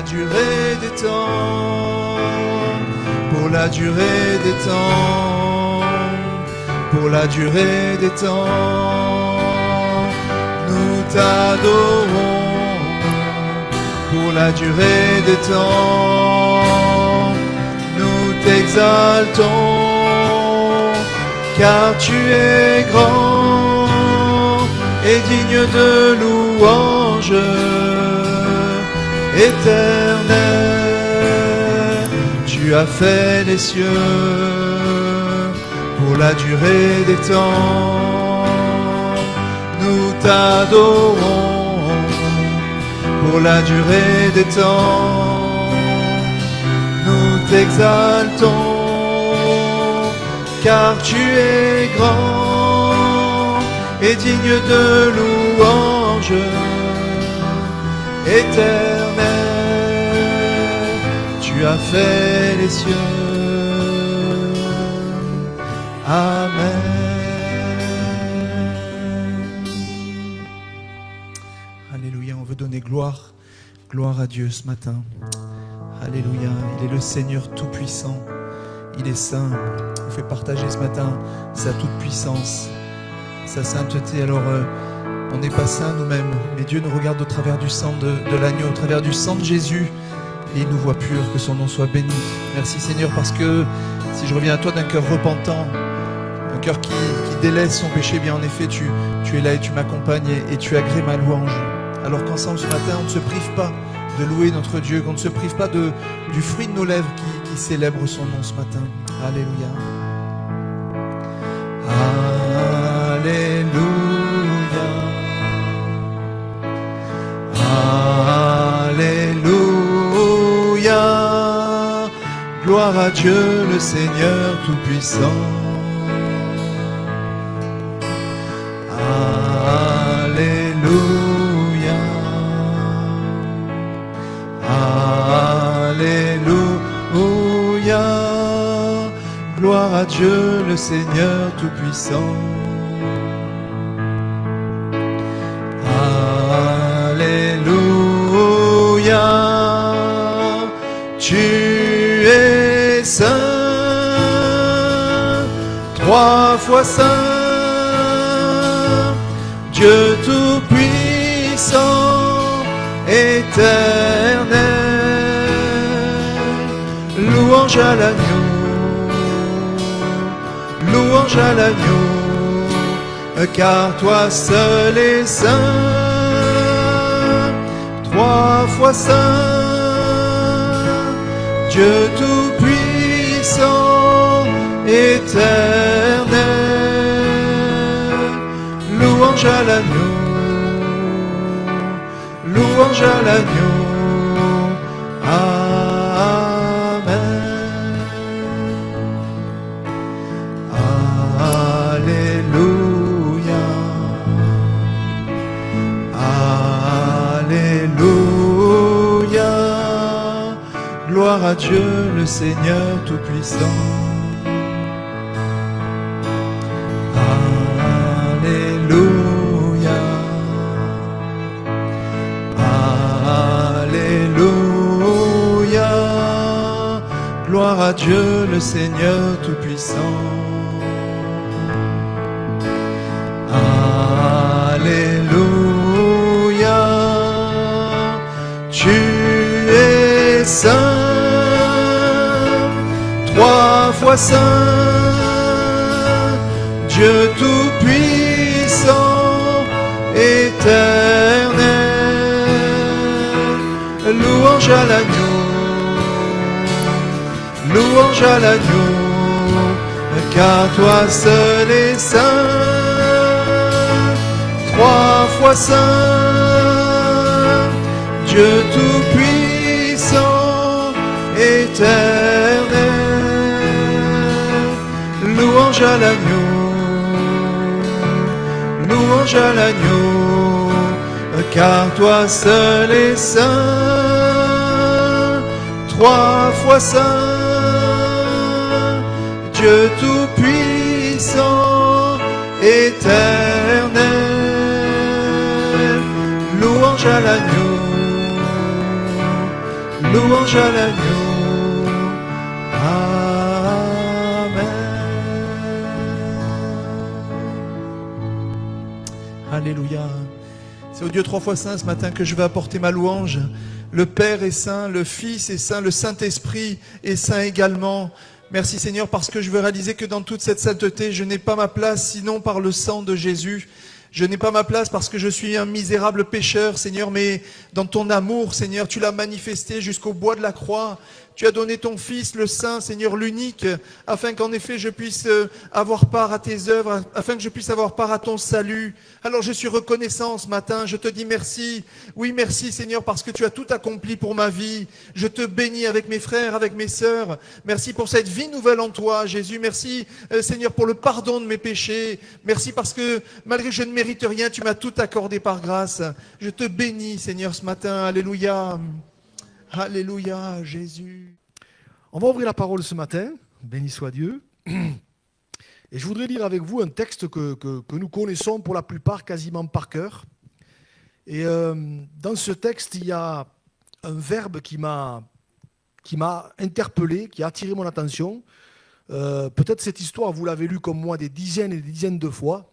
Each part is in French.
durée des temps, pour la durée des temps, pour la durée des temps, nous t'adorons. Pour la durée des temps, nous t'exaltons, car tu es grand et digne de louange éternelle. Tu as fait les cieux pour la durée des temps, nous t'adorons. Pour la durée des temps, nous t'exaltons, car tu es grand et digne de louange éternelle. Tu as fait les cieux. Amen. Alléluia, on veut donner gloire à Dieu ce matin. Alléluia, il est le Seigneur Tout-Puissant, il est saint. On fait partager ce matin sa toute-puissance, sa sainteté. Alors, on n'est pas saints nous-mêmes, mais Dieu nous regarde au travers du sang de l'agneau, au travers du sang de Jésus, et il nous voit pur, que son nom soit béni. Merci Seigneur, parce que si je reviens à toi d'un cœur repentant, un cœur qui délaisse son péché, bien en effet, tu es là et tu m'accompagnes et tu agrées ma louange. Alors qu'ensemble ce matin, on ne se prive pas de louer notre Dieu, qu'on ne se prive pas du fruit de nos lèvres qui célèbre son nom ce matin. Alléluia. Alléluia. Alléluia. Gloire à Dieu le Seigneur Tout-Puissant. Alléluia. Alléluia. Gloire à Dieu le Seigneur Tout-Puissant. Alléluia. Tu es saint, trois fois saint, Dieu Tout-Puissant, éternel. Louange à l'agneau, louange à l'agneau, car toi seul es saint, trois fois saint, Dieu Tout-Puissant, éternel. Louange à l'agneau, louange à l'agneau. Gloire à Dieu le Seigneur Tout-Puissant. Alléluia. Alléluia. Gloire à Dieu le Seigneur Tout-Puissant. Alléluia. Tu es saint, trois fois saint, Dieu Tout-Puissant, éternel. Louange à l'agneau, louange à l'agneau, car toi seul es saint, trois fois saint, Dieu Tout-Puissant, éternel. Louange à l'agneau, louange à l'agneau, car toi seul es saint, trois fois saint, Dieu Tout-Puissant, éternel. Louange à l'agneau, louange à l'agneau. Amen. Alléluia. C'est au Dieu trois fois saint ce matin que je vais apporter ma louange. Le Père est saint, le Fils est saint, le Saint-Esprit est saint également. Merci Seigneur parce que je veux réaliser que dans toute cette sainteté, je n'ai pas ma place sinon par le sang de Jésus. Je n'ai pas ma place parce que je suis un misérable pécheur, Seigneur, mais dans ton amour, Seigneur, tu l'as manifesté jusqu'au bois de la croix. Tu as donné ton Fils, le Saint, Seigneur, l'unique, afin qu'en effet je puisse avoir part à tes œuvres, afin que je puisse avoir part à ton salut. Alors je suis reconnaissant ce matin, je te dis merci. Oui, merci Seigneur, parce que tu as tout accompli pour ma vie. Je te bénis avec mes frères, avec mes sœurs. Merci pour cette vie nouvelle en toi, Jésus. Merci Seigneur pour le pardon de mes péchés. Merci parce que malgré que je ne mérite rien, tu m'as tout accordé par grâce. Je te bénis Seigneur ce matin. Alléluia. Alléluia, Jésus. On va ouvrir la parole ce matin, béni soit Dieu. Et je voudrais lire avec vous un texte que nous connaissons pour la plupart quasiment par cœur. Et dans ce texte, il y a un verbe qui m'a interpellé, qui a attiré mon attention. Peut-être cette histoire, vous l'avez lue comme moi des dizaines et des dizaines de fois.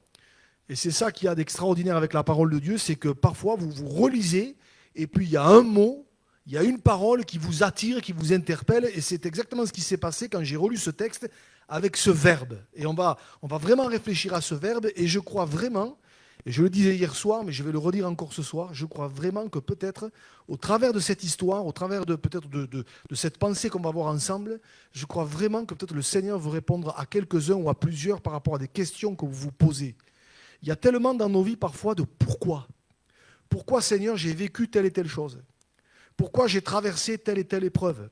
Et c'est ça qui a d'extraordinaire avec la parole de Dieu, c'est que parfois vous vous relisez et puis il y a un mot, il y a une parole qui vous attire, qui vous interpelle, et c'est exactement ce qui s'est passé quand j'ai relu ce texte avec ce verbe. Et on va vraiment réfléchir à ce verbe, et je crois vraiment, et je le disais hier soir, mais je vais le redire encore ce soir, je crois vraiment que peut-être, au travers de cette histoire, au travers de cette pensée qu'on va avoir ensemble, je crois vraiment que peut-être le Seigneur veut répondre à quelques-uns ou à plusieurs par rapport à des questions que vous vous posez. Il y a tellement dans nos vies parfois de pourquoi. Pourquoi, Seigneur, j'ai vécu telle et telle chose ? Pourquoi j'ai traversé telle et telle épreuve ?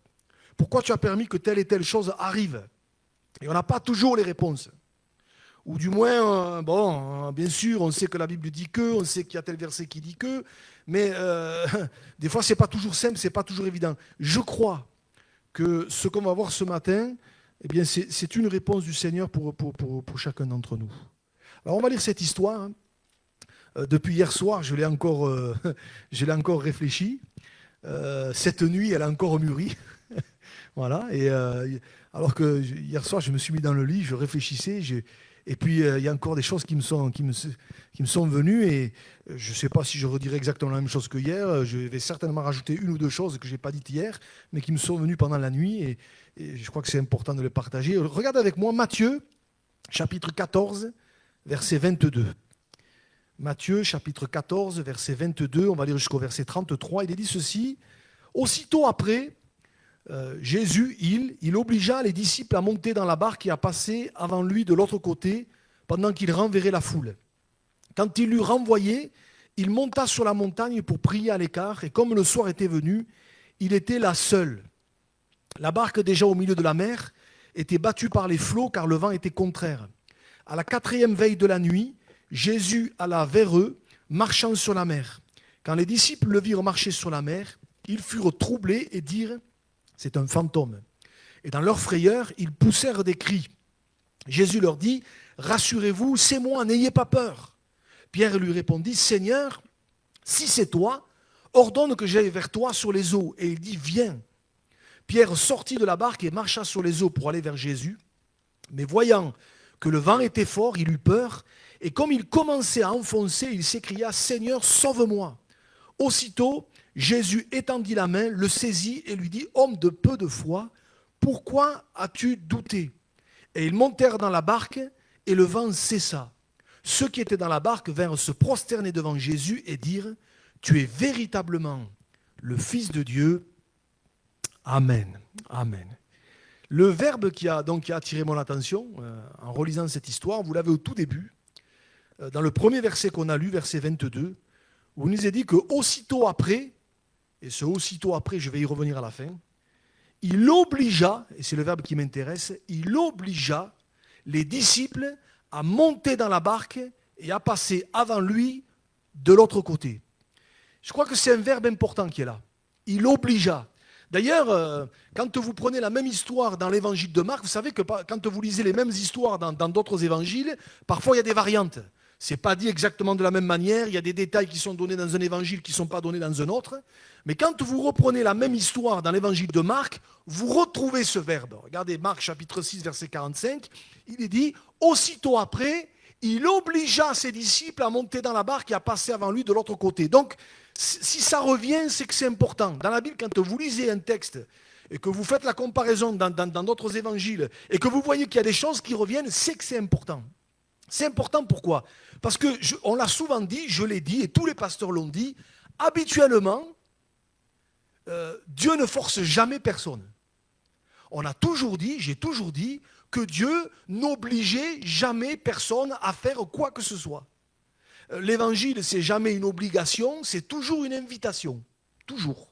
Pourquoi tu as permis que telle et telle chose arrive ? Et on n'a pas toujours les réponses. Ou du moins, bien sûr, on sait que la Bible dit que, on sait qu'il y a tel verset qui dit que, mais des fois, ce n'est pas toujours simple, ce n'est pas toujours évident. Je crois que ce qu'on va voir ce matin, eh bien, c'est une réponse du Seigneur pour chacun d'entre nous. Alors, on va lire cette histoire. Hein. Depuis hier soir, je l'ai encore réfléchi. Cette nuit, elle a encore mûri. Voilà. Et alors que hier soir, je me suis mis dans le lit, je réfléchissais, et puis il y a encore des choses qui me sont venues, et je ne sais pas si je redirai exactement la même chose que hier. Je vais certainement rajouter une ou deux choses que je n'ai pas dites hier, mais qui me sont venues pendant la nuit, et je crois que c'est important de les partager. Regardez avec moi Matthieu, chapitre 14, verset 22. Matthieu, chapitre 14, verset 22, on va lire jusqu'au verset 33, il est dit ceci. Aussitôt après, Jésus, il obligea les disciples à monter dans la barque et à passer avant lui de l'autre côté, pendant qu'il renverrait la foule. Quand il l'eut renvoyé, il monta sur la montagne pour prier à l'écart, et comme le soir était venu, il était là seul. La barque, déjà au milieu de la mer, était battue par les flots, car le vent était contraire. À la 4e veille de la nuit, Jésus alla vers eux, marchant sur la mer. Quand les disciples le virent marcher sur la mer, ils furent troublés et dirent « C'est un fantôme ». Et dans leur frayeur, ils poussèrent des cris. Jésus leur dit « Rassurez-vous, c'est moi, n'ayez pas peur ». Pierre lui répondit « Seigneur, si c'est toi, ordonne que j'aille vers toi sur les eaux. » Et il dit « Viens ». Pierre sortit de la barque et marcha sur les eaux pour aller vers Jésus. Mais voyant que le vent était fort, il eut peur. Et comme il commençait à enfoncer, il s'écria « Seigneur, sauve-moi » Aussitôt, Jésus étendit la main, le saisit et lui dit « Homme de peu de foi, pourquoi as-tu douté ?» Et ils montèrent dans la barque et le vent cessa. Ceux qui étaient dans la barque vinrent se prosterner devant Jésus et dirent « Tu es véritablement le Fils de Dieu. Amen. » Amen. Le verbe qui a attiré mon attention en relisant cette histoire, vous l'avez au tout début, dans le premier verset qu'on a lu, verset 22, où il nous est dit que aussitôt après, et ce aussitôt après, je vais y revenir à la fin, il obligea, et c'est le verbe qui m'intéresse, il obligea les disciples à monter dans la barque et à passer avant lui de l'autre côté. Je crois que c'est un verbe important qui est là. Il obligea. D'ailleurs, quand vous prenez la même histoire dans l'évangile de Marc, vous savez que quand vous lisez les mêmes histoires dans d'autres évangiles, parfois il y a des variantes. Ce n'est pas dit exactement de la même manière. Il y a des détails qui sont donnés dans un évangile qui ne sont pas donnés dans un autre. Mais quand vous reprenez la même histoire dans l'évangile de Marc, vous retrouvez ce verbe. Regardez Marc chapitre 6, verset 45. Il est dit, aussitôt après, il obligea ses disciples à monter dans la barque et à passer avant lui de l'autre côté. Donc, si ça revient, c'est que c'est important. Dans la Bible, quand vous lisez un texte et que vous faites la comparaison dans d'autres évangiles et que vous voyez qu'il y a des choses qui reviennent, c'est que c'est important. C'est important pourquoi ? Parce que on l'a souvent dit, je l'ai dit, et tous les pasteurs l'ont dit, habituellement, Dieu ne force jamais personne. On a toujours dit, j'ai toujours dit, que Dieu n'obligeait jamais personne à faire quoi que ce soit. L'évangile, c'est jamais une obligation, c'est toujours une invitation. Toujours.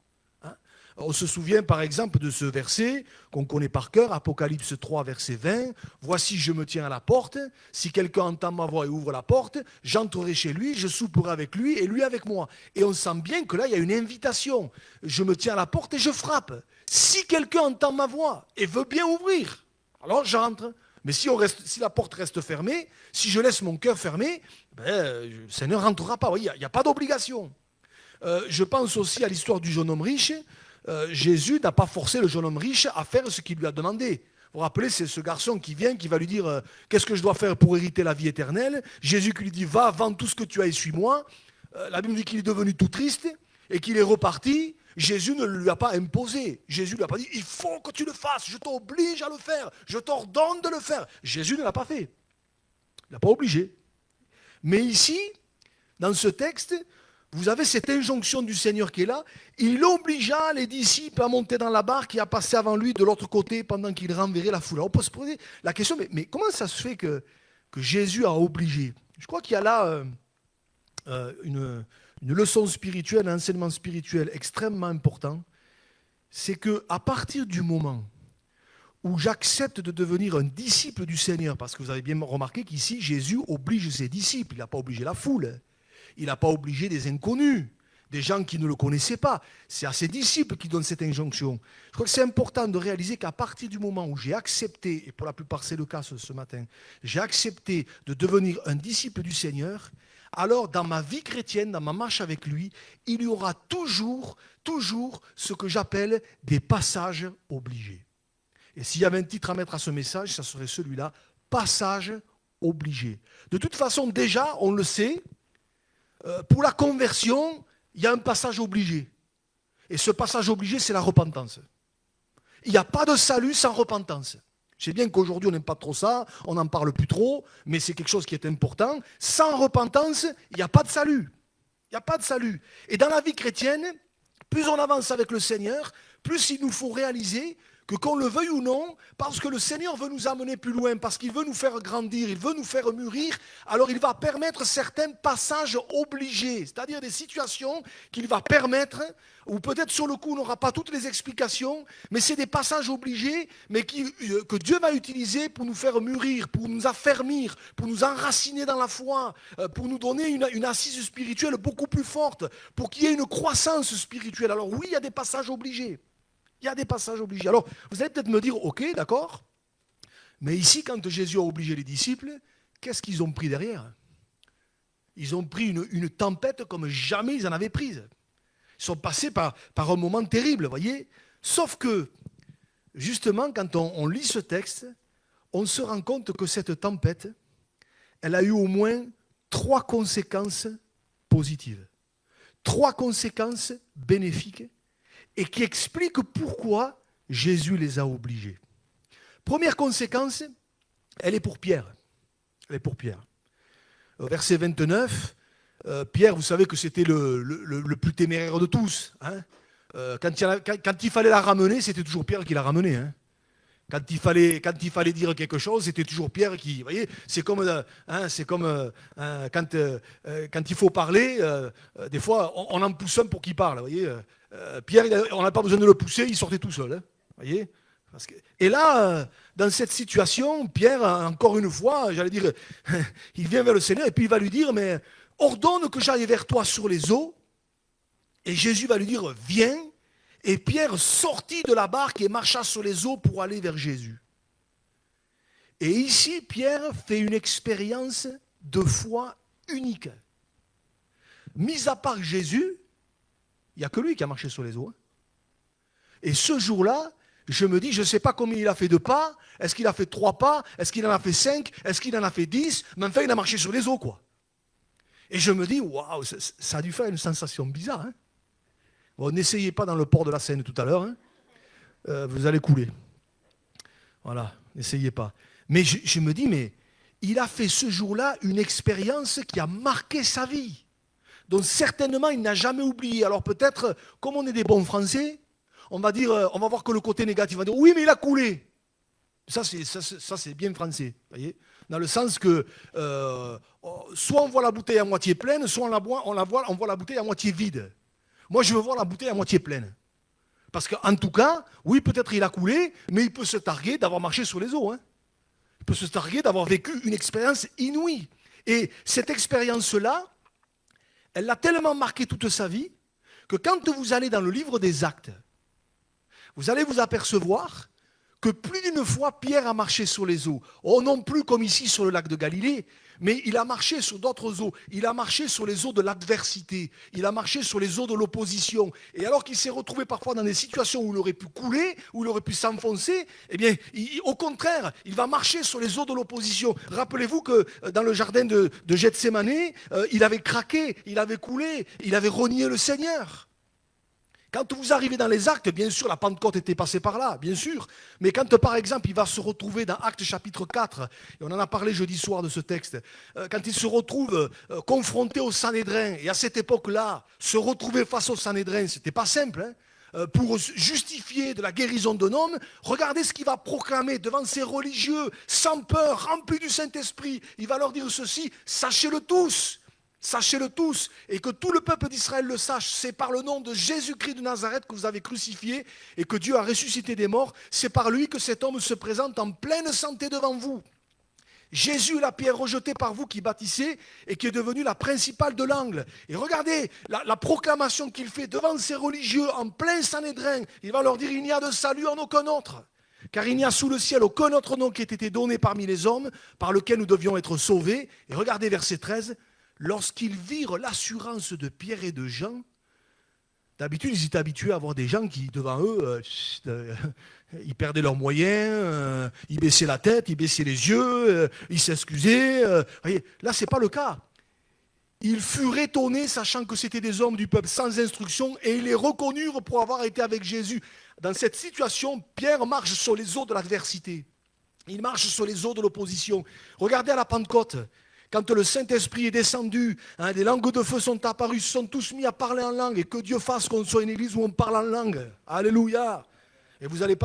On se souvient par exemple de ce verset qu'on connaît par cœur, Apocalypse 3, verset 20. « Voici, je me tiens à la porte. Si quelqu'un entend ma voix et ouvre la porte, j'entrerai chez lui, je souperai avec lui et lui avec moi. » Et on sent bien que là, il y a une invitation. Je me tiens à la porte et je frappe. Si quelqu'un entend ma voix et veut bien ouvrir, alors j'entre. Mais si la porte reste fermée, si je laisse mon cœur fermé, le Seigneur ne rentrera pas. Il n'y a pas d'obligation. Je pense aussi à l'histoire du jeune homme riche. Jésus n'a pas forcé le jeune homme riche à faire ce qu'il lui a demandé. Vous vous rappelez, c'est ce garçon qui vient, qui va lui dire qu'est-ce que je dois faire pour hériter la vie éternelle. Jésus qui lui dit va, vends tout ce que tu as et suis-moi. La Bible dit qu'il est devenu tout triste et qu'il est reparti. Jésus ne lui a pas imposé. Jésus ne lui a pas dit il faut que tu le fasses, je t'oblige à le faire, je t'ordonne de le faire. Jésus ne l'a pas fait. Il n'a pas obligé. Mais ici, dans ce texte, vous avez cette injonction du Seigneur qui est là. Il obligea les disciples à monter dans la barque et à passer avant lui de l'autre côté pendant qu'il renverrait la foule. Alors on peut se poser la question, mais comment ça se fait que Jésus a obligé ? Je crois qu'il y a là une leçon spirituelle, un enseignement spirituel extrêmement important. C'est qu'à partir du moment où j'accepte de devenir un disciple du Seigneur, parce que vous avez bien remarqué qu'ici, Jésus oblige ses disciples, il n'a pas obligé la foule. Il n'a pas obligé des inconnus, des gens qui ne le connaissaient pas. C'est à ses disciples qui donne cette injonction. Je crois que c'est important de réaliser qu'à partir du moment où j'ai accepté, et pour la plupart c'est le cas ce matin, j'ai accepté de devenir un disciple du Seigneur, alors dans ma vie chrétienne, dans ma marche avec lui, il y aura toujours ce que j'appelle des passages obligés. Et s'il y avait un titre à mettre à ce message, ça serait celui-là, passage obligé. De toute façon, déjà, on le sait, pour la conversion, il y a un passage obligé. Et ce passage obligé, c'est la repentance. Il n'y a pas de salut sans repentance. Je sais bien qu'aujourd'hui, on n'aime pas trop ça, on n'en parle plus trop, mais c'est quelque chose qui est important. Sans repentance, il n'y a pas de salut. Il n'y a pas de salut. Et dans la vie chrétienne, plus on avance avec le Seigneur, plus il nous faut réaliser que qu'on le veuille ou non, parce que le Seigneur veut nous amener plus loin, parce qu'il veut nous faire grandir, il veut nous faire mûrir, alors il va permettre certains passages obligés, c'est-à-dire des situations qu'il va permettre, ou peut-être sur le coup on n'aura pas toutes les explications, mais c'est des passages obligés, mais que Dieu va utiliser pour nous faire mûrir, pour nous affermir, pour nous enraciner dans la foi, pour nous donner une assise spirituelle beaucoup plus forte, pour qu'il y ait une croissance spirituelle. Alors oui, il y a des passages obligés. Il y a des passages obligés. Alors, vous allez peut-être me dire, ok, d'accord, mais ici, quand Jésus a obligé les disciples, qu'est-ce qu'ils ont pris derrière ? Ils ont pris une tempête comme jamais ils en avaient prise. Ils sont passés par un moment terrible, vous voyez ? Sauf que, justement, quand on lit ce texte, on se rend compte que cette tempête, elle a eu au moins 3 conséquences positives. 3 conséquences bénéfiques, et qui explique pourquoi Jésus les a obligés. Première conséquence, elle est pour Pierre. Elle est pour Pierre. Verset 29, Pierre, vous savez que c'était le plus téméraire de tous. Hein. Quand il fallait la ramener, c'était toujours Pierre qui la ramenait. Hein. Quand il fallait dire quelque chose, c'était toujours Pierre qui... Vous voyez, c'est comme quand il faut parler, des fois, on en pousse un pour qu'il parle. Vous voyez, Pierre, on n'a pas besoin de le pousser, il sortait tout seul. Hein, voyez. Et là, dans cette situation, Pierre, encore une fois, j'allais dire, il vient vers le Seigneur et puis il va lui dire, mais ordonne que j'aille vers toi sur les eaux. Et Jésus va lui dire, viens. Et Pierre sortit de la barque et marcha sur les eaux pour aller vers Jésus. Et ici, Pierre fait une expérience de foi unique. Mis à part Jésus, il n'y a que lui qui a marché sur les eaux. Et ce jour-là, je me dis, je ne sais pas combien il a fait de pas, est-ce qu'il a fait 3 pas, est-ce qu'il en a fait 5, est-ce qu'il en a fait 10, mais enfin il a marché sur les eaux, quoi. Et je me dis, waouh, ça a dû faire une sensation bizarre. Hein. Bon, n'essayez pas dans le port de la Seine tout à l'heure, hein. Vous allez couler. Voilà, n'essayez pas. Mais je me dis, mais il a fait ce jour-là une expérience qui a marqué sa vie, dont certainement il n'a jamais oublié. Alors peut-être, comme on est des bons Français, on va voir que le côté négatif. On va dire, oui, mais il a coulé. Ça, c'est bien français, voyez, dans le sens que soit on voit la bouteille à moitié pleine, soit on voit la bouteille à moitié vide. Moi, je veux voir la bouteille à moitié pleine. Parce qu'en tout cas, oui, peut-être il a coulé, mais il peut se targuer d'avoir marché sur les eaux. Hein. Il peut se targuer d'avoir vécu une expérience inouïe. Et cette expérience-là, elle l'a tellement marqué toute sa vie que quand vous allez dans le livre des Actes, vous allez vous apercevoir que plus d'une fois, Pierre a marché sur les eaux. Oh, non plus comme ici sur le lac de Galilée, mais il a marché sur d'autres eaux. Il a marché sur les eaux de l'adversité. Il a marché sur les eaux de l'opposition. Et alors qu'il s'est retrouvé parfois dans des situations où il aurait pu couler, où il aurait pu s'enfoncer, eh bien, au contraire, il va marcher sur les eaux de l'opposition. Rappelez-vous que dans le jardin de Gethsémane, il avait craqué, il avait coulé, il avait renié le Seigneur. Quand vous arrivez dans les Actes, bien sûr, la Pentecôte était passée par là, bien sûr. Mais quand, par exemple, il va se retrouver dans Actes chapitre 4, et on en a parlé jeudi soir de ce texte, quand il se retrouve confronté au Sanhédrin, et à cette époque-là, se retrouver face au Sanhédrin, ce n'était pas simple, hein, pour justifier de la guérison d'un homme, regardez ce qu'il va proclamer devant ces religieux, sans peur, remplis du Saint-Esprit. Il va leur dire ceci, sachez-le tous. Sachez-le tous, et que tout le peuple d'Israël le sache, c'est par le nom de Jésus-Christ de Nazareth que vous avez crucifié et que Dieu a ressuscité des morts, c'est par lui que cet homme se présente en pleine santé devant vous. Jésus, la pierre rejetée par vous qui bâtissez et qui est devenue la principale de l'angle. Et regardez la proclamation qu'il fait devant ces religieux en plein Sanhédrin. Il va leur dire, il n'y a de salut en aucun autre. Car il n'y a sous le ciel aucun autre nom qui ait été donné parmi les hommes par lequel nous devions être sauvés. Et regardez verset 13. Lorsqu'ils virent l'assurance de Pierre et de Jean, d'habitude, ils étaient habitués à voir des gens qui, devant eux, ils perdaient leurs moyens, ils baissaient la tête, ils baissaient les yeux, ils s'excusaient. Voyez, là, ce n'est pas le cas. Ils furent étonnés, sachant que c'était des hommes du peuple sans instruction, et ils les reconnurent pour avoir été avec Jésus. Dans cette situation, Pierre marche sur les eaux de l'adversité. Il marche sur les eaux de l'opposition. Regardez à la Pentecôte. Quand le Saint-Esprit est descendu, des langues de feu sont apparues, ils se sont tous mis à parler en langue. Et que Dieu fasse qu'on soit une église où on parle en langue. Alléluia. Et vous allez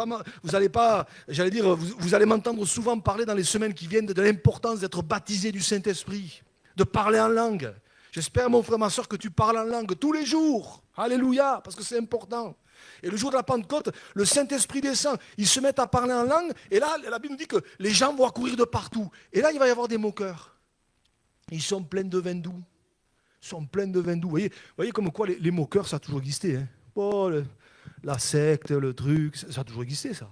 m'entendre souvent parler dans les semaines qui viennent de l'importance d'être baptisé du Saint-Esprit, de parler en langue. J'espère, mon frère, ma soeur, que tu parles en langue tous les jours. Alléluia, parce que c'est important. Et le jour de la Pentecôte, le Saint-Esprit descend. Ils se mettent à parler en langue. Et là, la Bible nous dit que les gens vont accourir de partout. Et là, il va y avoir des moqueurs. Ils sont pleins de vin doux. Ils sont pleins de vin doux. Vous voyez comme quoi les moqueurs, ça a toujours existé. Hein. Oh, la secte, le truc, ça a toujours existé, ça.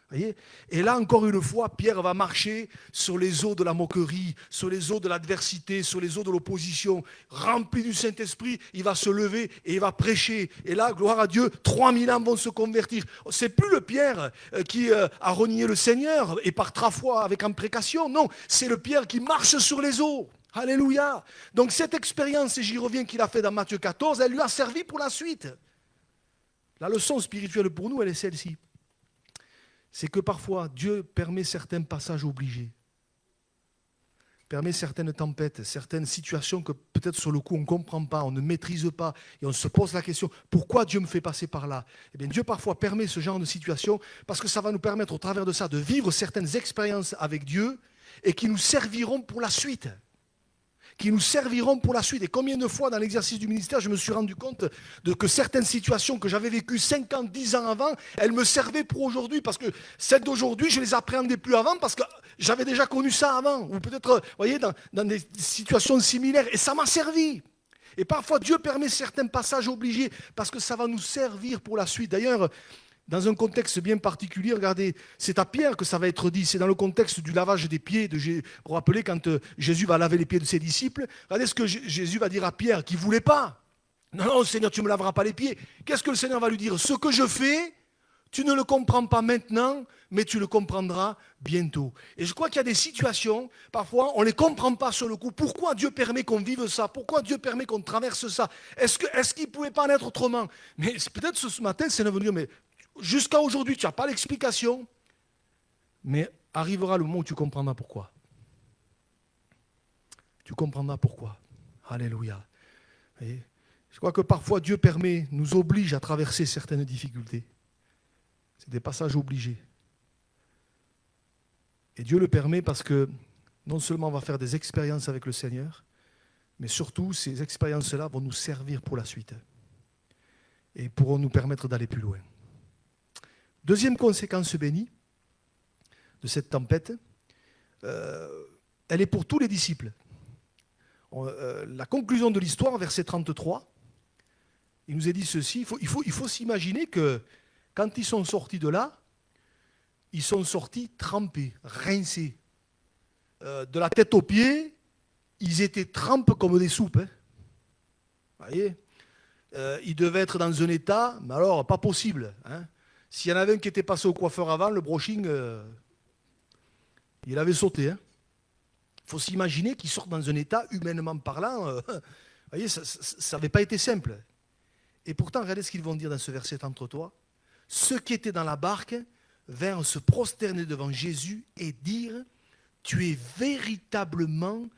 Voyez. Et là, encore une fois, Pierre va marcher sur les eaux de la moquerie, sur les eaux de l'adversité, sur les eaux de l'opposition. Rempli du Saint-Esprit, il va se lever et il va prêcher. Et là, gloire à Dieu, 3000 âmes vont se convertir. C'est plus le Pierre qui a renié le Seigneur et par 3 fois avec imprécation. Non, c'est le Pierre qui marche sur les eaux. Alléluia. Donc cette expérience, et j'y reviens, qu'il a fait dans Matthieu 14, elle lui a servi pour la suite. La leçon spirituelle pour nous, elle est celle-ci. C'est que parfois, Dieu permet certains passages obligés. Permet certaines tempêtes, certaines situations que peut-être sur le coup on ne comprend pas, on ne maîtrise pas, et on se pose la question, pourquoi Dieu me fait passer par là? Eh bien, Dieu parfois permet ce genre de situation parce que ça va nous permettre au travers de ça de vivre certaines expériences avec Dieu et qui nous serviront pour la suite. Qui nous serviront pour la suite. Et combien de fois dans l'exercice du ministère, je me suis rendu compte que certaines situations que j'avais vécues 5 ans, 10 ans avant, elles me servaient pour aujourd'hui, parce que celles d'aujourd'hui, je ne les appréhendais plus avant, parce que j'avais déjà connu ça avant, ou peut-être, vous voyez, dans des situations similaires, et ça m'a servi. Et parfois, Dieu permet certains passages obligés, parce que ça va nous servir pour la suite. D'ailleurs, dans un contexte bien particulier. Regardez, c'est à Pierre que ça va être dit. C'est dans le contexte du lavage des pieds. Vous vous rappelez quand Jésus va laver les pieds de ses disciples. Regardez ce que Jésus va dire à Pierre qui ne voulait pas. Non, non, Seigneur, tu ne me laveras pas les pieds. Qu'est-ce que le Seigneur va lui dire? Ce que je fais, tu ne le comprends pas maintenant, mais tu le comprendras bientôt. Et je crois qu'il y a des situations, parfois, on ne les comprend pas sur le coup. Pourquoi Dieu permet qu'on vive ça? Pourquoi Dieu permet qu'on traverse ça? Est-ce qu'il ne pouvait pas en être autrement? Mais peut-être ce matin, c'est de venir, mais jusqu'à aujourd'hui, tu n'as pas l'explication, mais arrivera le moment où tu comprendras pourquoi. Tu comprendras pourquoi. Alléluia. Et je crois que parfois Dieu permet, nous oblige à traverser certaines difficultés. C'est des passages obligés. Et Dieu le permet parce que non seulement on va faire des expériences avec le Seigneur, mais surtout ces expériences-là vont nous servir pour la suite et pourront nous permettre d'aller plus loin. Deuxième conséquence bénie de cette tempête, elle est pour tous les disciples. La conclusion de l'histoire, verset 33, il nous est dit ceci, il faut s'imaginer que quand ils sont sortis de là, ils sont sortis trempés, rincés. De la tête aux pieds, ils étaient trempés comme des soupes. Hein. Vous voyez, ils devaient être dans un état, mais alors pas possible. Hein. S'il y en avait un qui était passé au coiffeur avant, le brushing, il avait sauté. Hein. Il faut s'imaginer qu'ils sortent dans un état, humainement parlant, vous voyez, ça n'avait pas été simple. Et pourtant, regardez ce qu'ils vont dire dans ce verset 33. Ceux qui étaient dans la barque vinrent se prosterner devant Jésus et dire « Tu es véritablement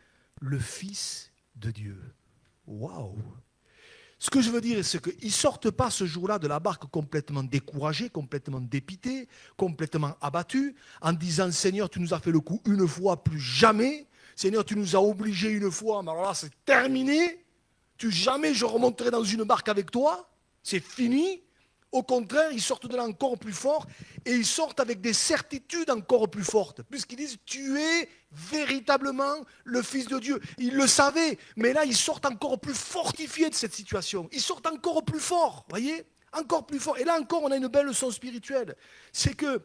le Fils de Dieu. » Waouh! Ce que je veux dire, c'est qu'ils ne sortent pas ce jour-là de la barque complètement découragés, complètement dépités, complètement abattus, en disant « Seigneur, tu nous as fait le coup une fois, plus jamais. Seigneur, tu nous as obligés une fois, mais alors là, c'est terminé. Jamais je remonterai dans une barque avec toi. C'est fini. » Au contraire, ils sortent de là encore plus forts et ils sortent avec des certitudes encore plus fortes, puisqu'ils disent « Tu es véritablement le Fils de Dieu ». Ils le savaient, mais là, ils sortent encore plus fortifiés de cette situation. Ils sortent encore plus forts, voyez, encore plus forts. Et là encore, on a une belle leçon spirituelle. C'est que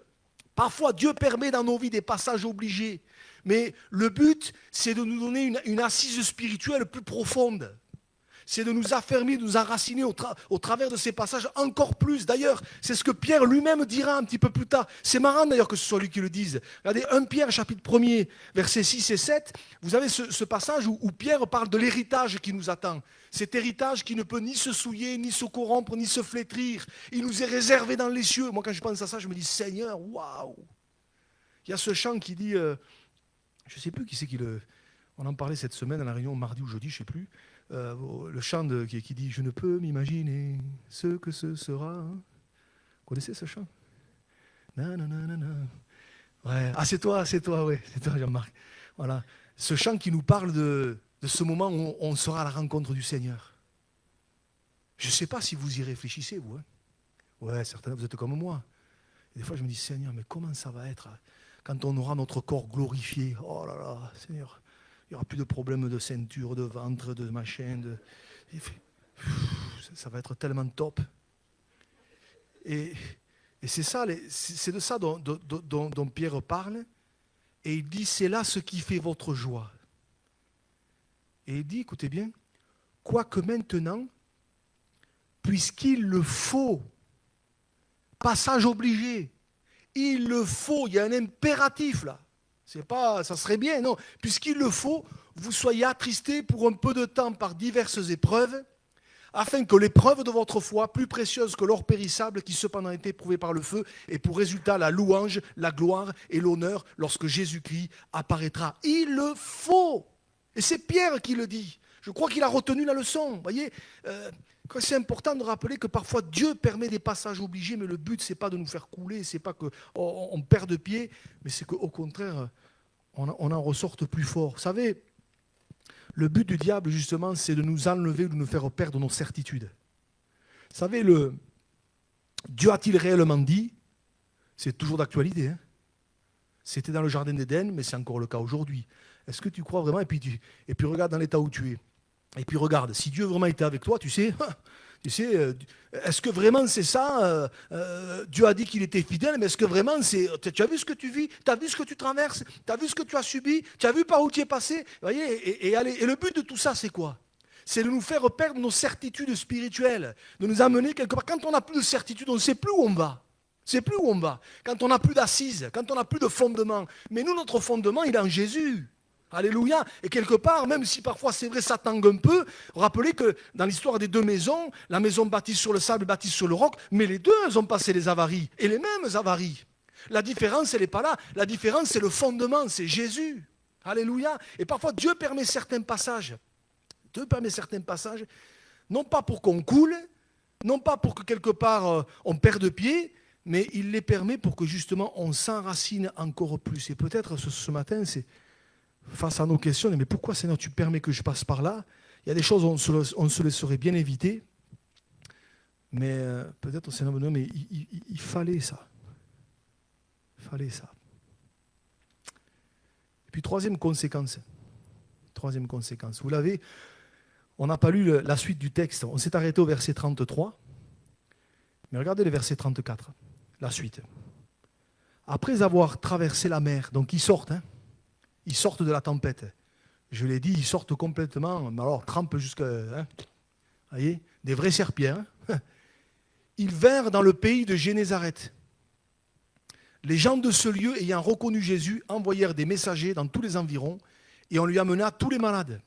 parfois, Dieu permet dans nos vies des passages obligés, mais le but, c'est de nous donner une assise spirituelle plus profonde. C'est de nous affermir, de nous enraciner au travers de ces passages encore plus. D'ailleurs, c'est ce que Pierre lui-même dira un petit peu plus tard. C'est marrant d'ailleurs que ce soit lui qui le dise. Regardez, 1 Pierre, chapitre 1er, versets 6 et 7, vous avez ce passage où Pierre parle de l'héritage qui nous attend. Cet héritage qui ne peut ni se souiller, ni se corrompre, ni se flétrir. Il nous est réservé dans les cieux. Moi, quand je pense à ça, je me dis, Seigneur, waouh! Il y a ce chant qui dit, je ne sais plus qui c'est qui le... On en parlait cette semaine à la réunion, mardi ou jeudi, je ne sais plus. Le chant qui dit « Je ne peux m'imaginer ce que ce sera ». Vous connaissez ce chant? Ouais. Ah, c'est toi, ouais. C'est toi, Jean-Marc. Voilà. Ce chant qui nous parle de ce moment où on sera à la rencontre du Seigneur. Je ne sais pas si vous y réfléchissez, vous. Hein. Ouais, certains, vous êtes comme moi. Et des fois, je me dis « Seigneur, mais comment ça va être quand on aura notre corps glorifié? Oh là là, Seigneur ». Il n'y aura plus de problème de ceinture, de ventre, de machin. Ça va être tellement top. Et c'est ça, c'est de ça dont Pierre parle. Et il dit, c'est là ce qui fait votre joie. Et il dit, écoutez bien, quoique maintenant, puisqu'il le faut, passage obligé, il le faut, il y a un impératif là. C'est pas, ça serait bien, non. Puisqu'il le faut, vous soyez attristés pour un peu de temps par diverses épreuves, afin que l'épreuve de votre foi, plus précieuse que l'or périssable qui cependant est éprouvé par le feu, ait pour résultat la louange, la gloire et l'honneur lorsque Jésus-Christ apparaîtra. Il le faut. Et c'est Pierre qui le dit. Je crois qu'il a retenu la leçon. Vous voyez, c'est important de rappeler que parfois Dieu permet des passages obligés, mais le but, ce n'est pas de nous faire couler, ce n'est pas qu'on perd de pied, mais c'est qu'au contraire, on en ressorte plus fort. Vous savez, le but du diable, justement, c'est de nous enlever ou de nous faire perdre nos certitudes. Vous savez, Dieu a-t-il réellement dit? C'est toujours d'actualité. Hein. C'était dans le jardin d'Éden, mais c'est encore le cas aujourd'hui. Est-ce que tu crois vraiment? Et puis regarde dans l'état où tu es. Et puis regarde, si Dieu vraiment était avec toi, tu sais, est-ce que vraiment c'est ça Dieu a dit qu'il était fidèle, mais est-ce que vraiment c'est... Tu as vu ce que tu vis? Tu as vu ce que tu traverses? Tu as vu ce que tu as subi? Tu as vu par où tu es passé? Vous voyez, et le but de tout ça, c'est quoi? C'est de nous faire perdre nos certitudes spirituelles, de nous amener quelque part. Quand on n'a plus de certitude, on ne sait plus où on va. C'est plus où on va. Quand on n'a plus d'assises, quand on n'a plus de fondement. Mais nous, notre fondement, il est en Jésus. Alléluia. Et quelque part, même si parfois c'est vrai, ça tangue un peu, rappelez que dans l'histoire des deux maisons, la maison bâtie sur le sable, bâtie sur le roc, mais les deux, elles ont passé les avaries. Et les mêmes avaries. La différence, elle n'est pas là. La différence, c'est le fondement, c'est Jésus. Alléluia. Et parfois, Dieu permet certains passages. Dieu permet certains passages, non pas pour qu'on coule, non pas pour que quelque part on perde pied, mais il les permet pour que justement on s'enracine encore plus. Et peut-être ce matin, c'est face à nos questions, mais pourquoi Seigneur tu permets que je passe par là? Il y a des choses où on se laisserait bien éviter, mais peut-être Seigneur, mais il fallait ça. Il fallait ça. Et puis troisième conséquence, vous l'avez, on n'a pas lu la suite du texte, on s'est arrêté au verset 33, mais regardez le verset 34, la suite. Après avoir traversé la mer, donc ils sortent de la tempête. Je l'ai dit, ils sortent complètement, alors trempent jusqu'à, voyez, des vrais serpients. Ils vinrent dans le pays de Génézareth. Les gens de ce lieu, ayant reconnu Jésus, envoyèrent des messagers dans tous les environs et on lui amena tous les malades.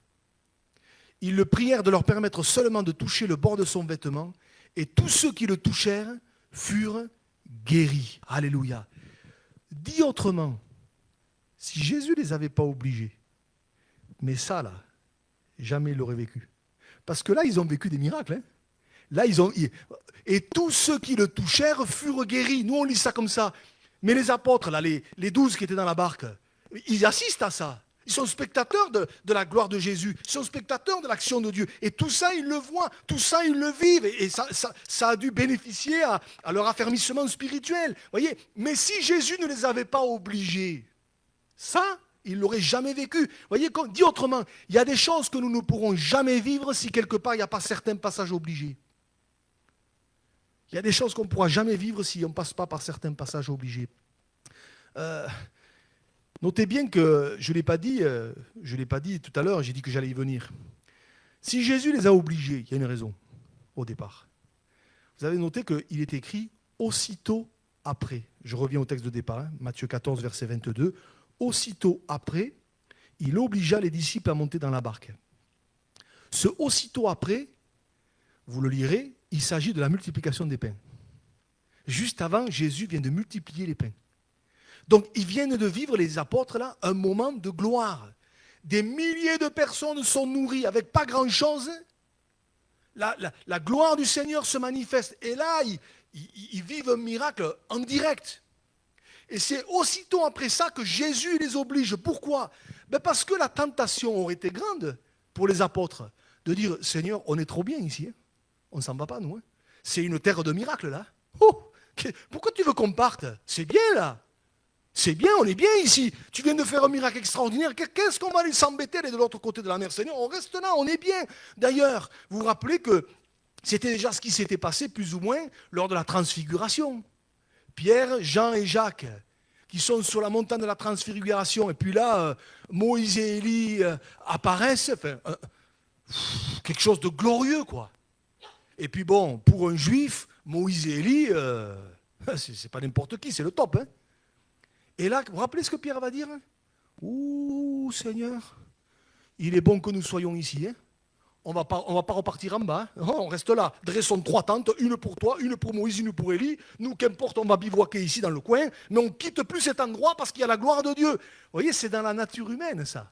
Ils le prièrent de leur permettre seulement de toucher le bord de son vêtement et tous ceux qui le touchèrent furent guéris. Alléluia. Dit autrement, si Jésus ne les avait pas obligés, mais ça là, jamais ils l'auraient vécu. Parce que là, ils ont vécu des miracles. Là, et tous ceux qui le touchèrent furent guéris. Nous, on lit ça comme ça. Mais les apôtres, là, les 12 qui étaient dans la barque, ils assistent à ça. Ils sont spectateurs de la gloire de Jésus. Ils sont spectateurs de l'action de Dieu. Et tout ça, ils le voient. Tout ça, ils le vivent. Et ça a dû bénéficier à leur affermissement spirituel. Voyez. Mais si Jésus ne les avait pas obligés, ça, ils ne l'auraient jamais vécu. Voyez, dit autrement, il y a des choses que nous ne pourrons jamais vivre si quelque part il n'y a pas certains passages obligés. Il y a des choses qu'on ne pourra jamais vivre si on ne passe pas par certains passages obligés. Notez bien que je ne l'ai pas dit tout à l'heure, j'ai dit que j'allais y venir. Si Jésus les a obligés, il y a une raison au départ. Vous avez noté qu'il est écrit aussitôt après. Je reviens au texte de départ, Matthieu 14, verset 22. Aussitôt après, il obligea les disciples à monter dans la barque. Ce aussitôt après, vous le lirez, il s'agit de la multiplication des pains. Juste avant, Jésus vient de multiplier les pains. Donc, ils viennent de vivre, les apôtres, là, un moment de gloire. Des milliers de personnes sont nourries avec pas grand-chose. La gloire du Seigneur se manifeste. Et là, ils vivent un miracle en direct. Et c'est aussitôt après ça que Jésus les oblige. Pourquoi? Parce que la tentation aurait été grande pour les apôtres de dire, Seigneur, on est trop bien ici. On ne s'en va pas, nous. C'est une terre de miracles, là. Oh, pourquoi tu veux qu'on parte? C'est bien, là. C'est bien, on est bien ici. Tu viens de faire un miracle extraordinaire. Qu'est-ce qu'on va aller s'embêter aller de l'autre côté de la mer? Seigneur, on reste là, on est bien. D'ailleurs, vous vous rappelez que c'était déjà ce qui s'était passé plus ou moins lors de la transfiguration. Pierre, Jean et Jacques, qui sont sur la montagne de la transfiguration. Et puis là, Moïse et Élie apparaissent. Enfin, quelque chose de glorieux, quoi. Et puis bon, pour un juif, Moïse et Élie, c'est pas n'importe qui, c'est le top. Hein. Et là, vous vous rappelez ce que Pierre va dire? Ouh, Seigneur, il est bon que nous soyons ici. Hein. On va pas repartir en bas. Hein. On reste là. Dressons 3 tentes, une pour toi, une pour Moïse, une pour Élie. Nous, qu'importe, on va bivouaquer ici dans le coin, mais on ne quitte plus cet endroit parce qu'il y a la gloire de Dieu. Vous voyez, c'est dans la nature humaine, ça.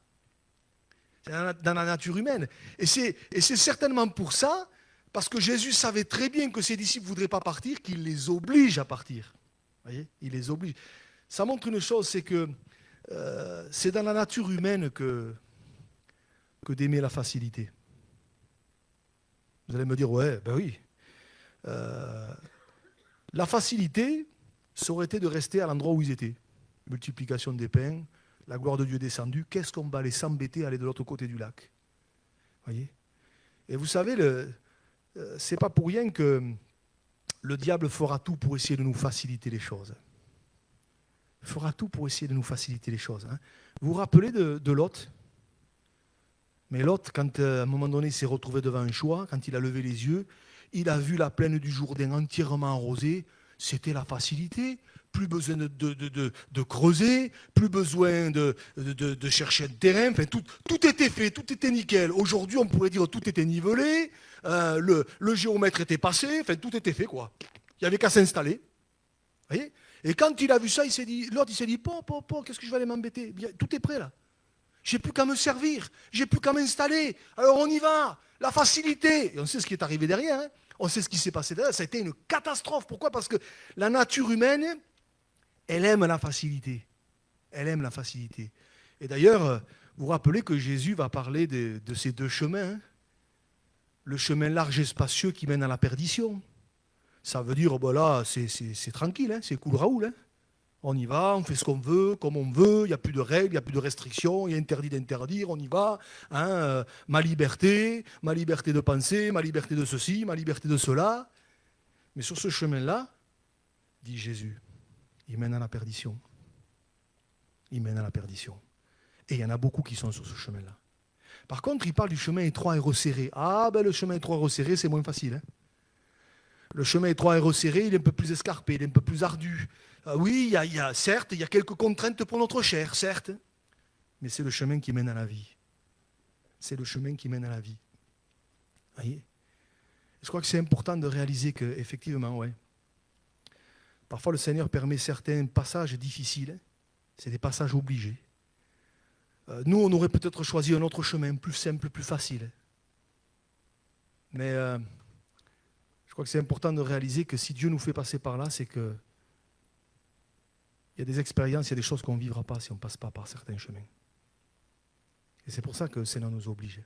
C'est dans la nature humaine. Et c'est certainement pour ça, parce que Jésus savait très bien que ses disciples ne voudraient pas partir, qu'il les oblige à partir. Vous voyez, il les oblige. Ça montre une chose, c'est que c'est dans la nature humaine que d'aimer la facilité. Vous allez me dire, ouais, ben oui. La facilité, ça aurait été de rester à l'endroit où ils étaient. Multiplication des pains, la gloire de Dieu descendue. Qu'est-ce qu'on va aller s'embêter à aller de l'autre côté du lac? Voyez? Et vous savez, c'est pas pour rien que le diable fera tout pour essayer de nous faciliter les choses. Il fera tout pour essayer de nous faciliter les choses. Hein. Vous vous rappelez de Lot? Mais Lot, quand à un moment donné il s'est retrouvé devant un choix, quand il a levé les yeux, il a vu la plaine du Jourdain entièrement arrosée. C'était la facilité. Plus besoin de creuser, plus besoin de chercher un terrain. Enfin, tout était fait, tout était nickel. Aujourd'hui, on pourrait dire tout était nivelé, le géomètre était passé, enfin, tout était fait, quoi. Il n'y avait qu'à s'installer. Voyez? Et quand il a vu ça, l'autre, il s'est dit, qu'est-ce que je vais aller m'embêter? Tout est prêt, là. J'ai plus qu'à me servir, j'ai plus qu'à m'installer. Alors on y va, la facilité. Et on sait ce qui est arrivé derrière, hein. On sait ce qui s'est passé derrière. Ça a été une catastrophe. Pourquoi? Parce que la nature humaine, elle aime la facilité. Elle aime la facilité. Et d'ailleurs, vous vous rappelez que Jésus va parler de ces deux chemins. Hein. Le chemin large et spacieux qui mène à la perdition. Ça veut dire, bon là, c'est tranquille, hein, c'est cool Raoul. Hein. On y va, on fait ce qu'on veut, comme on veut, il n'y a plus de règles, il n'y a plus de restrictions, il y a interdit d'interdire, on y va. Hein, ma liberté de penser, ma liberté de ceci, ma liberté de cela. Mais sur ce chemin-là, dit Jésus, il mène à la perdition. Il mène à la perdition. Et il y en a beaucoup qui sont sur ce chemin-là. Par contre, il parle du chemin étroit et resserré. Ah, ben le chemin étroit et resserré, c'est moins facile. Hein. Le chemin étroit et resserré, il est un peu plus escarpé, il est un peu plus ardu. Oui, certes, il y a quelques contraintes pour notre chair, certes, mais c'est le chemin qui mène à la vie. C'est le chemin qui mène à la vie. Voyez? Je crois que c'est important de réaliser qu'effectivement, ouais, parfois le Seigneur permet certains passages difficiles, c'est des passages obligés. Nous, on aurait peut-être choisi un autre chemin, plus simple, plus facile. Mais je crois que c'est important de réaliser que si Dieu nous fait passer par là, c'est que il y a des expériences, il y a des choses qu'on ne vivra pas si on ne passe pas par certains chemins. Et c'est pour ça que le Seigneur nous oblige.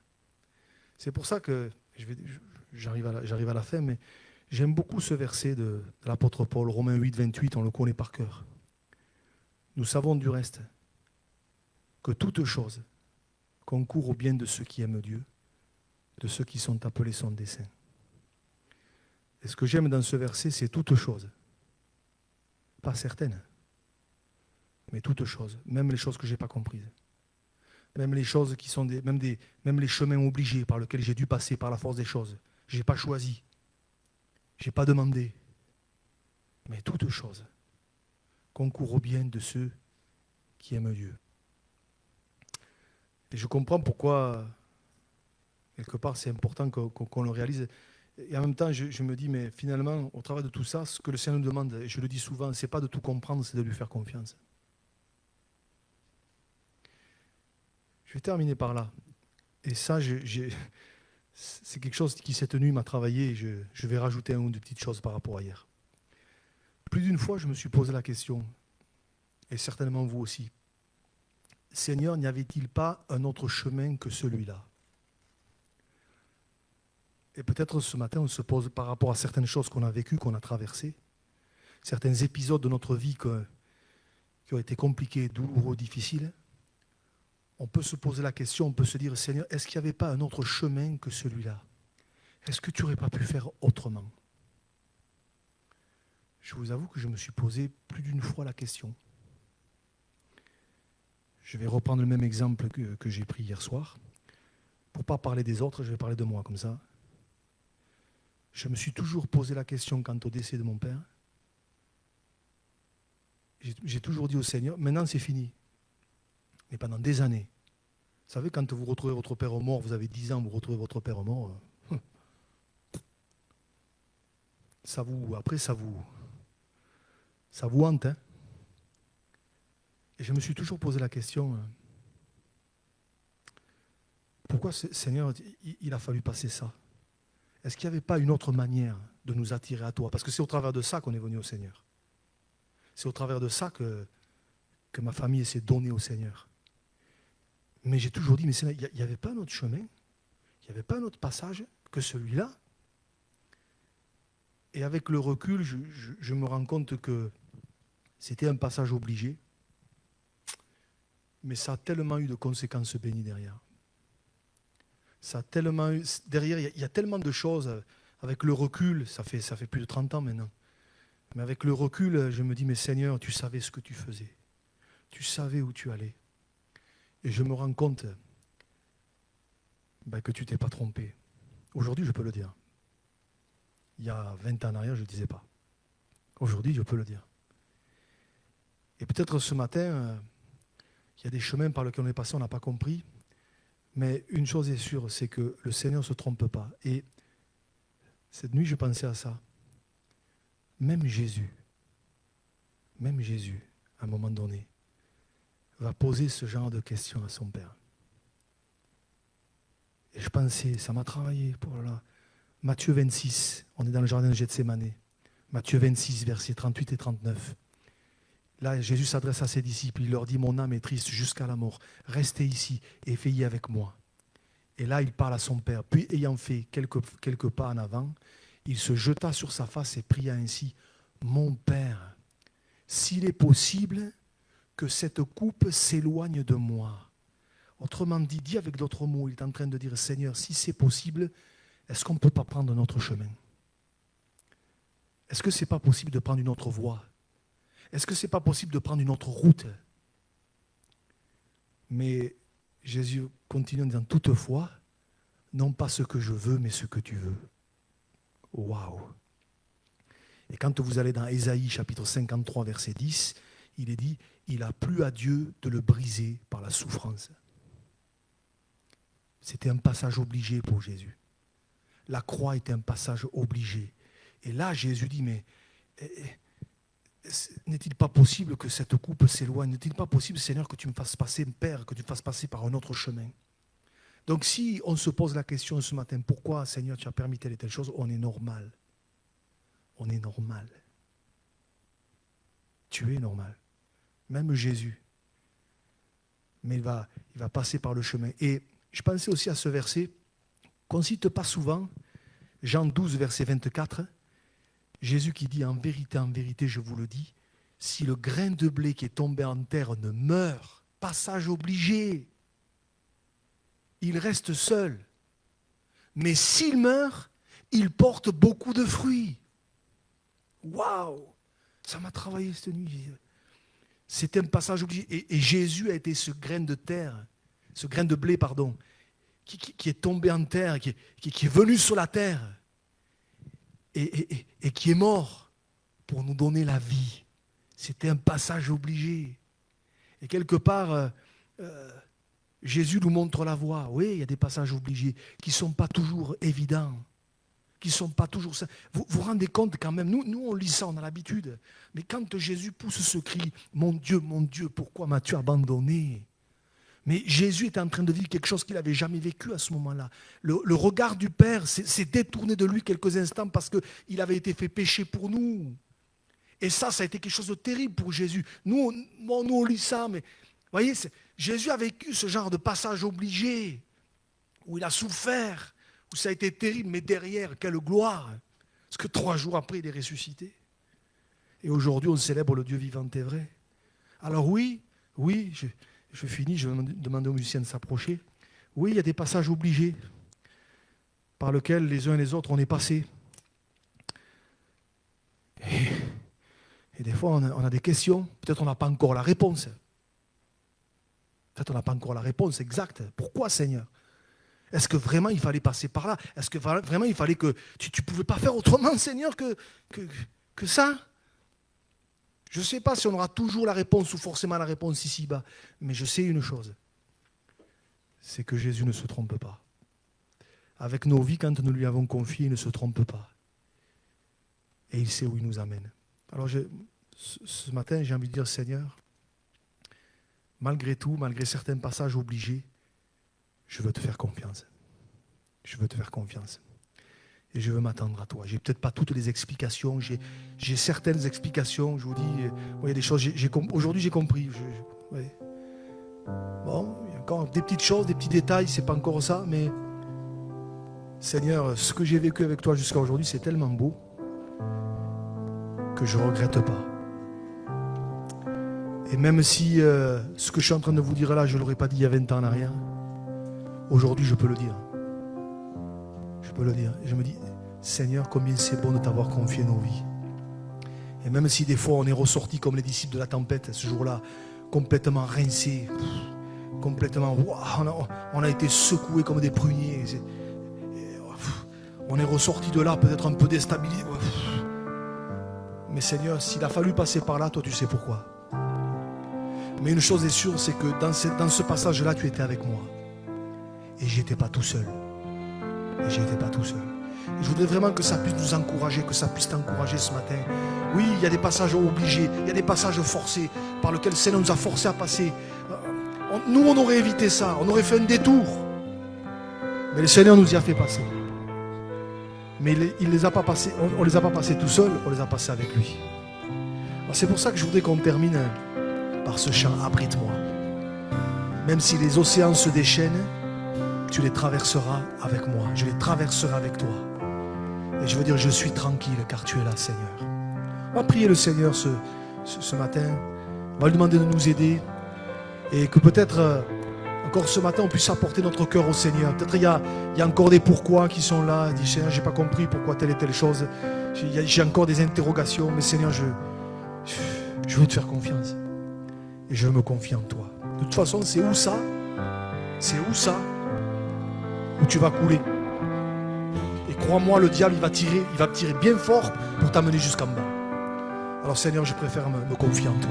C'est pour ça que, j'arrive à la fin, mais j'aime beaucoup ce verset de l'apôtre Paul, Romains 8, 28, on le connaît par cœur. Nous savons du reste que toute chose concourt au bien de ceux qui aiment Dieu, de ceux qui sont appelés son dessein. Et ce que j'aime dans ce verset, c'est toute chose. Pas certaines, mais toutes choses, même les choses que je n'ai pas comprises. Même les choses qui sont même les chemins obligés par lesquels j'ai dû passer par la force des choses. Je n'ai pas choisi. Je n'ai pas demandé. Mais toutes choses concourent au bien de ceux qui aiment Dieu. Et je comprends pourquoi, quelque part, c'est important qu'on le réalise. Et en même temps, je me dis, mais finalement, au travers de tout ça, ce que le Seigneur nous demande, et je le dis souvent, ce n'est pas de tout comprendre, c'est de lui faire confiance. Je vais terminer par là. Et ça, c'est quelque chose qui cette nuit m'a travaillé. Et je vais rajouter un ou deux petites choses par rapport à hier. Plus d'une fois, je me suis posé la question, et certainement vous aussi. Seigneur, n'y avait-il pas un autre chemin que celui-là? Et peut-être ce matin, on se pose par rapport à certaines choses qu'on a vécues, qu'on a traversées, certains épisodes de notre vie qui ont été compliqués, douloureux, difficiles. On peut se poser la question, on peut se dire, Seigneur, est-ce qu'il n'y avait pas un autre chemin que celui-là? Est-ce que tu n'aurais pas pu faire autrement? Je vous avoue que je me suis posé plus d'une fois la question. Je vais reprendre le même exemple que j'ai pris hier soir. Pour ne pas parler des autres, je vais parler de moi comme ça. Je me suis toujours posé la question quant au décès de mon père. J'ai toujours dit au Seigneur, maintenant c'est fini. Mais pendant des années, vous savez, quand vous retrouvez votre père mort, vous avez 10 ans, vous retrouvez votre père mort, ça vous hante. Hein. Et je me suis toujours posé la question, pourquoi, Seigneur, il a fallu passer ça? Est-ce qu'il n'y avait pas une autre manière de nous attirer à toi? Parce que c'est au travers de ça qu'on est venu au Seigneur. C'est au travers de ça que ma famille s'est donnée au Seigneur. Mais j'ai toujours dit, mais Seigneur, il n'y avait pas un autre chemin, il n'y avait pas un autre passage que celui-là. Et avec le recul, je me rends compte que c'était un passage obligé, mais ça a tellement eu de conséquences bénies derrière. ça a tellement derrière, il y a tellement de choses. Avec le recul, ça fait plus de 30 ans maintenant. Mais avec le recul, je me dis, mais Seigneur, tu savais ce que tu faisais. Tu savais où tu allais. Et je me rends compte que tu ne t'es pas trompé. Aujourd'hui, je peux le dire. Il y a 20 ans en arrière, je ne le disais pas. Aujourd'hui, je peux le dire. Et peut-être ce matin, il y a des chemins par lesquels on est passé, on n'a pas compris. Mais une chose est sûre, c'est que le Seigneur ne se trompe pas. Et cette nuit, je pensais à ça. Même Jésus, à un moment donné, va poser ce genre de questions à son Père. Et je pensais, ça m'a travaillé. Matthieu 26, on est dans le jardin de Gethsémane. Matthieu 26, versets 38 et 39. Là, Jésus s'adresse à ses disciples. Il leur dit, mon âme est triste jusqu'à la mort. Restez ici et veillez avec moi. Et là, il parle à son Père. Puis, ayant fait quelques pas en avant, il se jeta sur sa face et pria ainsi, mon Père, s'il est possible que cette coupe s'éloigne de moi. Autrement dit avec d'autres mots, il est en train de dire, Seigneur, si c'est possible, est-ce qu'on ne peut pas prendre un autre chemin? Est-ce que ce n'est pas possible de prendre une autre voie? Est-ce que ce n'est pas possible de prendre une autre route? Mais Jésus continue en disant, toutefois, non pas ce que je veux, mais ce que tu veux. Waouh! Et quand vous allez dans Ésaïe chapitre 53, verset 10, il est dit, il a plu à Dieu de le briser par la souffrance. C'était un passage obligé pour Jésus. La croix était un passage obligé. Et là, Jésus dit, mais n'est-il pas possible que cette coupe s'éloigne? N'est-il pas possible, Seigneur, que tu me fasses passer, Père, que tu me fasses passer par un autre chemin? Donc si on se pose la question ce matin, pourquoi, Seigneur, tu as permis telle et telle chose, on est normal. On est normal. Tu es normal. Même Jésus. Mais il va passer par le chemin. Et je pensais aussi à ce verset qu'on ne cite pas souvent, Jean 12, verset 24, Jésus qui dit, en vérité, je vous le dis, si le grain de blé qui est tombé en terre ne meurt, passage obligé, il reste seul. Mais s'il meurt, il porte beaucoup de fruits. Waouh! Ça m'a travaillé cette nuit. C'était un passage obligé. Et Jésus a été ce grain de blé, qui est tombé en terre, qui est venu sur la terre et qui est mort pour nous donner la vie. C'était un passage obligé. Et quelque part, Jésus nous montre la voie. Oui, il y a des passages obligés qui ne sont pas toujours évidents, qui ne sont pas toujours simples. Vous vous rendez compte quand même, nous on lit ça, on a l'habitude. Mais quand Jésus pousse ce cri, mon Dieu, pourquoi m'as-tu abandonné? Mais Jésus était en train de vivre quelque chose qu'il n'avait jamais vécu à ce moment-là. Le regard du Père s'est détourné de lui quelques instants parce qu'il avait été fait pécher pour nous. Et ça a été quelque chose de terrible pour Jésus. Nous on lit ça, mais vous voyez, Jésus a vécu ce genre de passage obligé, où il a souffert, où ça a été terrible, mais derrière, quelle gloire. Parce que 3 jours après, il est ressuscité. Et aujourd'hui, on célèbre le Dieu vivant et vrai. Alors oui, je finis, je vais demander aux musiciens de s'approcher. Oui, il y a des passages obligés par lesquels les uns et les autres on est passés. Et des fois, on a des questions. Peut-être on n'a pas encore la réponse. Peut-être on n'a pas encore la réponse exacte. Pourquoi, Seigneur? Est-ce que vraiment il fallait passer par là? Est-ce que vraiment il fallait que... Tu ne pouvais pas faire autrement, Seigneur, que ça? Je ne sais pas si on aura toujours la réponse ou forcément la réponse ici-bas. Mais je sais une chose. C'est que Jésus ne se trompe pas. Avec nos vies, quand nous lui avons confié, il ne se trompe pas. Et il sait où il nous amène. Alors ce matin, j'ai envie de dire, Seigneur, malgré tout, malgré certains passages obligés, je veux te faire confiance. Je veux te faire confiance. Et je veux m'attendre à toi. Je n'ai peut-être pas toutes les explications. J'ai certaines explications. Je vous dis, il y a des choses. Aujourd'hui, j'ai compris. Bon, il y a encore des petites choses, des petits détails. C'est pas encore ça, mais Seigneur, ce que j'ai vécu avec toi jusqu'à aujourd'hui, c'est tellement beau que je ne regrette pas. Et même si ce que je suis en train de vous dire là, je ne l'aurais pas dit il y a 20 ans en arrière, aujourd'hui, je peux le dire. Je peux le dire. Et je me dis, Seigneur, combien c'est bon de t'avoir confié nos vies. Et même si des fois on est ressorti comme les disciples de la tempête, ce jour-là, complètement rincés, complètement, on a été secoués comme des pruniers. On est ressorti de là peut-être un peu déstabilisé. Mais Seigneur, s'il a fallu passer par là, toi tu sais pourquoi. Mais une chose est sûre, c'est que dans ce passage-là, tu étais avec moi. Et j'étais pas tout seul. Et je voudrais vraiment que ça puisse nous encourager, que ça puisse t'encourager ce matin. Oui, il y a des passages obligés, il y a des passages forcés par lesquels le Seigneur nous a forcés à passer. Nous, on aurait évité ça, on aurait fait un détour. Mais le Seigneur nous y a fait passer. Mais il les a pas passés, on ne les a pas passés tout seuls, on les a passés avec lui. Alors c'est pour ça que je voudrais qu'on termine par ce chant, abrite-moi. Même si les océans se déchaînent, tu les traverseras avec moi, je les traverserai avec toi. Et je veux dire, je suis tranquille car tu es là, Seigneur. On va prier le Seigneur ce matin. On va lui demander de nous aider. Et que peut-être, encore ce matin, on puisse apporter notre cœur au Seigneur. Peut-être il y a encore des pourquoi qui sont là. Il dit, Seigneur, je n'ai pas compris pourquoi telle et telle chose. J'ai encore des interrogations. Mais Seigneur, je veux te faire confiance. Et je me confie en toi. De toute façon, c'est où ça où tu vas couler. Et crois-moi, le diable, il va tirer bien fort pour t'amener jusqu'en bas. Alors Seigneur, je préfère me confier en toi.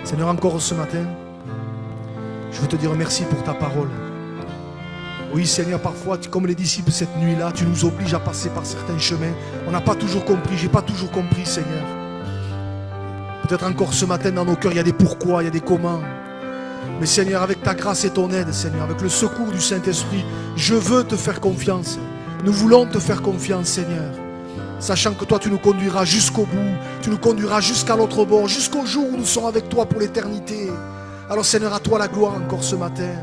Seigneur, encore ce matin, je veux te dire merci pour ta parole. Oui Seigneur, parfois, comme les disciples cette nuit-là, tu nous obliges à passer par certains chemins. On n'a pas toujours compris, j'ai pas toujours compris, Seigneur. Peut-être encore ce matin dans nos cœurs, il y a des pourquoi, il y a des comment. Mais Seigneur, avec ta grâce et ton aide, Seigneur, avec le secours du Saint-Esprit, je veux te faire confiance. Nous voulons te faire confiance, Seigneur. Sachant que toi, tu nous conduiras jusqu'au bout. Tu nous conduiras jusqu'à l'autre bord, jusqu'au jour où nous serons avec toi pour l'éternité. Alors Seigneur, à toi la gloire encore ce matin.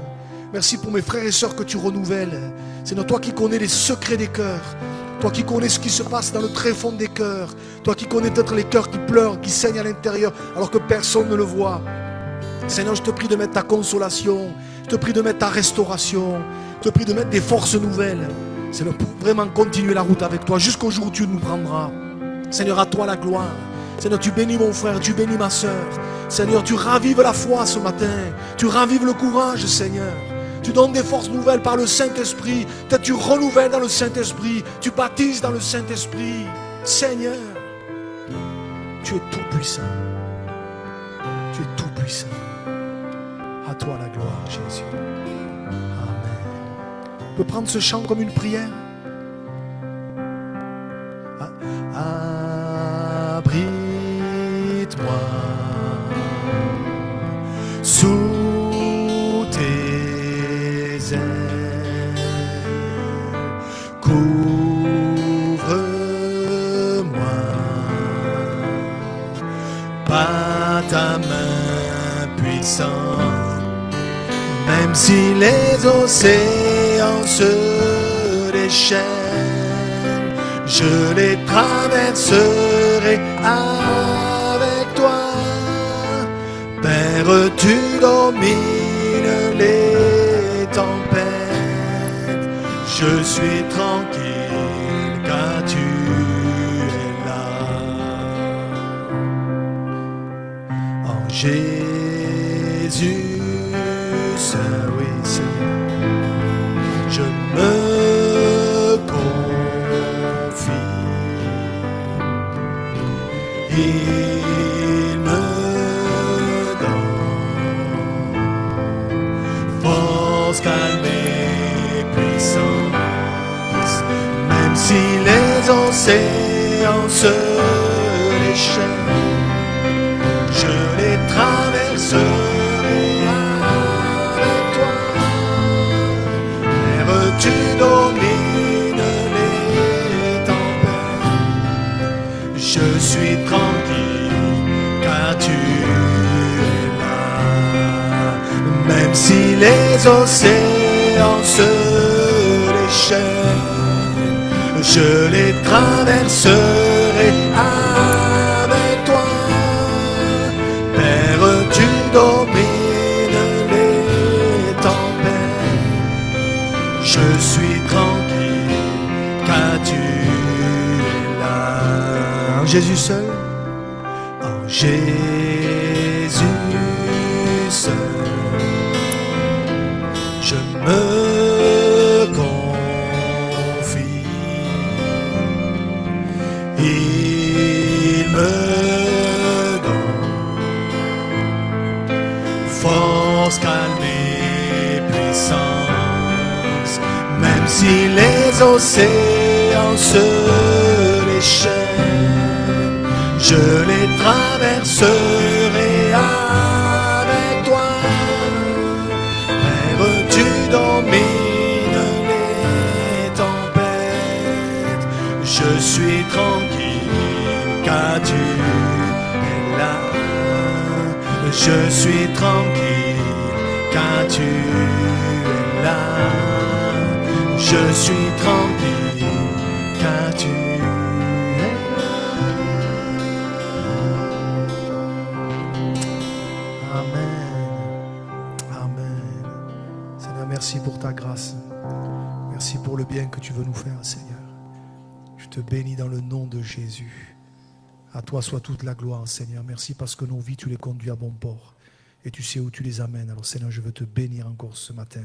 Merci pour mes frères et sœurs que tu renouvelles. Seigneur, toi qui connais les secrets des cœurs. Toi qui connais ce qui se passe dans le tréfonds des cœurs. Toi qui connais peut-être les cœurs qui pleurent, qui saignent à l'intérieur, alors que personne ne le voit. Seigneur, je te prie de mettre ta consolation, je te prie de mettre ta restauration, je te prie de mettre des forces nouvelles. Seigneur, pour vraiment continuer la route avec toi jusqu'au jour où tu nous prendras. Seigneur, à toi la gloire. Seigneur, tu bénis mon frère, tu bénis ma soeur. Seigneur, tu ravives la foi ce matin. Tu ravives le courage, Seigneur. Tu donnes des forces nouvelles par le Saint-Esprit. Peut-être tu renouvelles dans le Saint-Esprit. Tu baptises dans le Saint-Esprit. Seigneur, tu es tout puissant. Tu es tout puissant. À toi la gloire, Jésus. Amen. On peut prendre ce chant comme une prière. Abrite-moi sous tes ailes. Couvre-moi par ta main puissante. Même si les océans se déchaînent, je les traverserai avec toi. Père, tu domines les tempêtes. Je suis tranquille car tu es là. En Jésus, oui, Seigneur, je me confie. Il me donne force, calme et puissance. Même si les océans se déchaînent, je les traverserai avec toi. Père, tu domines les tempêtes. Je suis tranquille car tu es là. Même si les océans se déchaînent, je les traverserai avec toi. Père, tu domines les tempêtes. Je suis tranquille Jésus seul, en Jésus seul, je me confie. Il me donne force, calme et puissance, même si les océans se déchaînent, je les traverserai avec toi. Père, tu domines les tempêtes, je suis tranquille car tu es là. Je suis tranquille car tu es là. Je suis tranquille car tu es là. Amen. Amen. Seigneur, merci pour ta grâce. Merci pour le bien que tu veux nous faire, Seigneur. Je te bénis dans le nom de Jésus. À toi soit toute la gloire, Seigneur. Merci parce que nos vies, tu les conduis à bon port. Et tu sais où tu les amènes. Alors, Seigneur, je veux te bénir encore ce matin.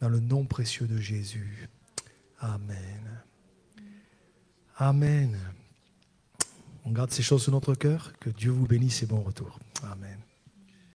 Dans le nom précieux de Jésus. Amen. Amen. On garde ces choses sur notre cœur. Que Dieu vous bénisse et bon retour. Amen.